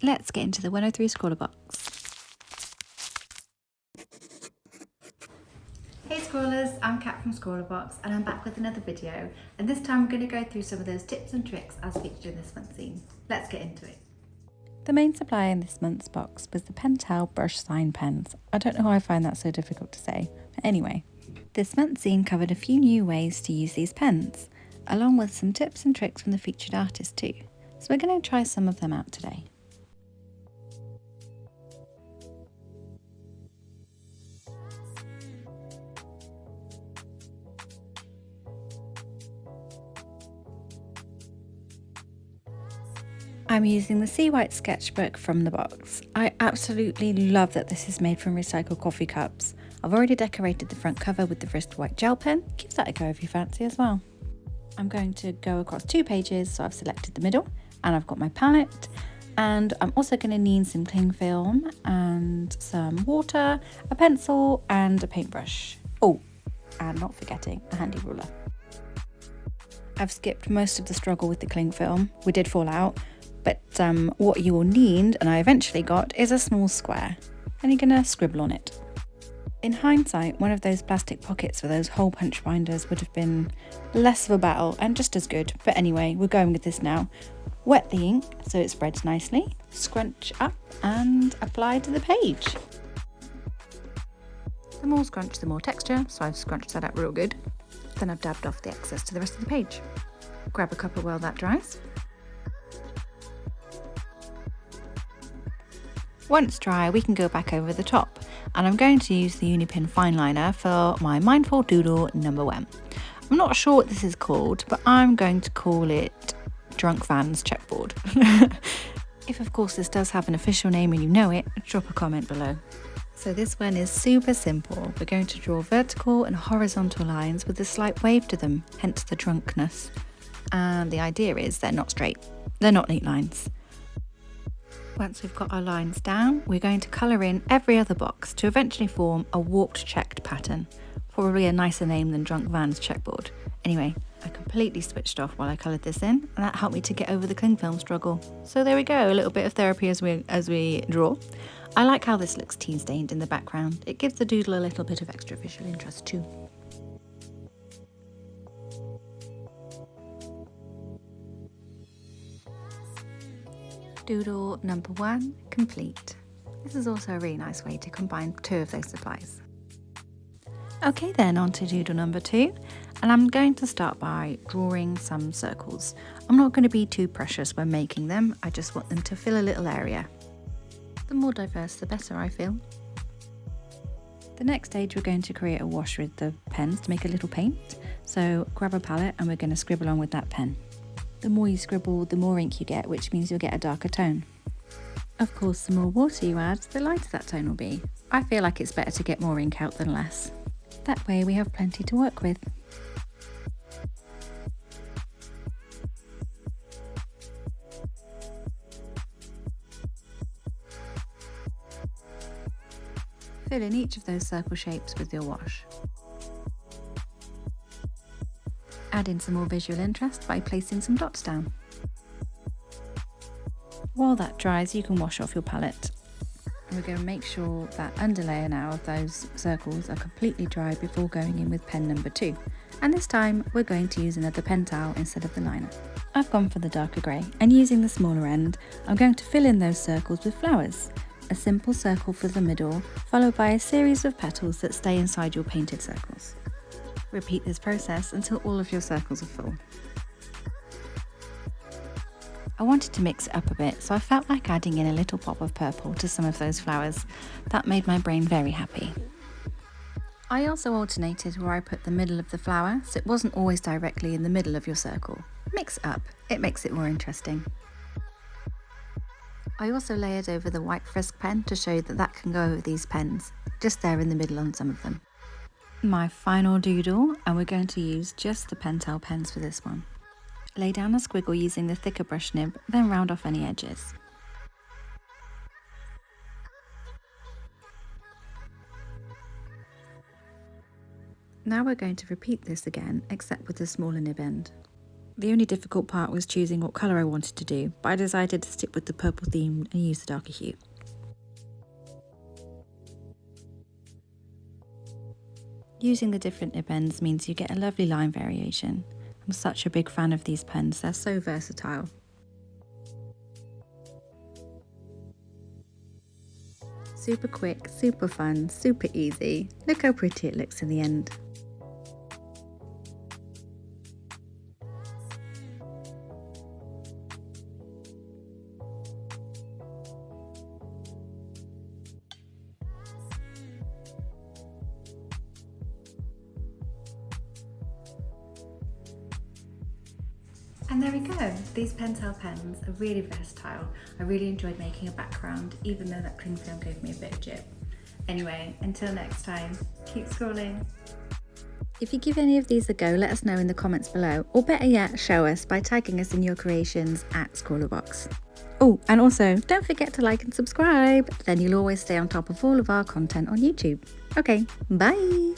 Let's get into the 103 ScrawlrBox. Hey Scrawlers, I'm Kat from ScrawlrBox and I'm back with another video, and this time we're going to go through some of those tips and tricks as featured in this month's zine. Let's get into it. The main supply in this month's box was the Pentel brush sign pens. I don't know how I find that so difficult to say, but anyway. This month's zine covered a few new ways to use these pens, along with some tips and tricks from the featured artist too. So we're going to try some of them out today. I'm using the Seawhite sketchbook from the box. I absolutely love that this is made from recycled coffee cups. I've already decorated the front cover with the Frisk Gel Pen. Give that a go if you fancy as well. I'm going to go across 2 pages, so I've selected the middle and I've got my palette, and I'm also going to need some cling film and some water, a pencil and a paintbrush. Oh, and not forgetting a handy ruler. I've skipped most of the struggle with the cling film. We did fall out. But what you will need, and I eventually got, is a small square, and you're going to scribble on it. In hindsight, one of those plastic pockets for those hole punch binders would have been less of a battle and just as good, but anyway, we're going with this now. Wet the ink so it spreads nicely, scrunch up and apply to the page. The more scrunch, the more texture, so I've scrunched that up real good. Then I've dabbed off the excess to the rest of the page. Grab a cuppa while that dries. Once dry, we can go back over the top, and I'm going to use the Unipin Fineliner for my Mindful Doodle number 1. I'm not sure what this is called, but I'm going to call it Drunk Van's Checkboard. If of course this does have an official name and you know it, drop a comment below. So this one is super simple. We're going to draw vertical and horizontal lines with a slight wave to them, hence the drunkness. And the idea is they're not straight, they're not neat lines. Once we've got our lines down, we're going to colour in every other box to eventually form a warped checked pattern. Probably a nicer name than Drunk Van's Checkboard. Anyway, I completely switched off while I coloured this in, and that helped me to get over the cling film struggle. So there we go, a little bit of therapy as we draw. I like how this looks tea stained in the background. It gives the doodle a little bit of extra visual interest too. Doodle number 1 complete. This is also a really nice way to combine 2 of those supplies. Okay then, on to doodle number 2, and I'm going to start by drawing some circles. I'm not going to be too precious when making them, I just want them to fill a little area. The more diverse the better, I feel. The next stage we're going to create a wash with the pens to make a little paint, so grab a palette and we're going to scribble on with that pen. The more you scribble, the more ink you get, which means you'll get a darker tone. Of course, the more water you add, the lighter that tone will be. I feel like it's better to get more ink out than less. That way we have plenty to work with. Fill in each of those circle shapes with your wash. Add in some more visual interest by placing some dots down. While that dries, you can wash off your palette. We're going to make sure that underlayer now of those circles are completely dry before going in with pen number 2. And this time we're going to use another Pentel instead of the liner. I've gone for the darker grey, and using the smaller end, I'm going to fill in those circles with flowers. A simple circle for the middle, followed by a series of petals that stay inside your painted circles. Repeat this process until all of your circles are full. I wanted to mix it up a bit, so I felt like adding in a little pop of purple to some of those flowers. That made my brain very happy. I also alternated where I put the middle of the flower, so it wasn't always directly in the middle of your circle. Mix it up, it makes it more interesting. I also layered over the white Frisk pen to show that that can go over these pens, just there in the middle on some of them. My final doodle, and we're going to use just the Pentel pens for this one. Lay down a squiggle using the thicker brush nib, then round off any edges. Now we're going to repeat this again, except with the smaller nib end. The only difficult part was choosing what colour I wanted to do, but I decided to stick with the purple theme and use the darker hue. Using the different nib ends means you get a lovely line variation. I'm such a big fan of these pens, they're so versatile. Super quick, super fun, super easy. Look how pretty it looks in the end. And there we go, these Pentel pens are really versatile. I really enjoyed making a background, even though that cling film gave me a bit of jip. Anyway, until next time, keep scrolling. If you give any of these a go, let us know in the comments below, or better yet, show us by tagging us in your creations at ScrawlrBox. Oh, and also, don't forget to like and subscribe, then you'll always stay on top of all of our content on YouTube. Okay, bye!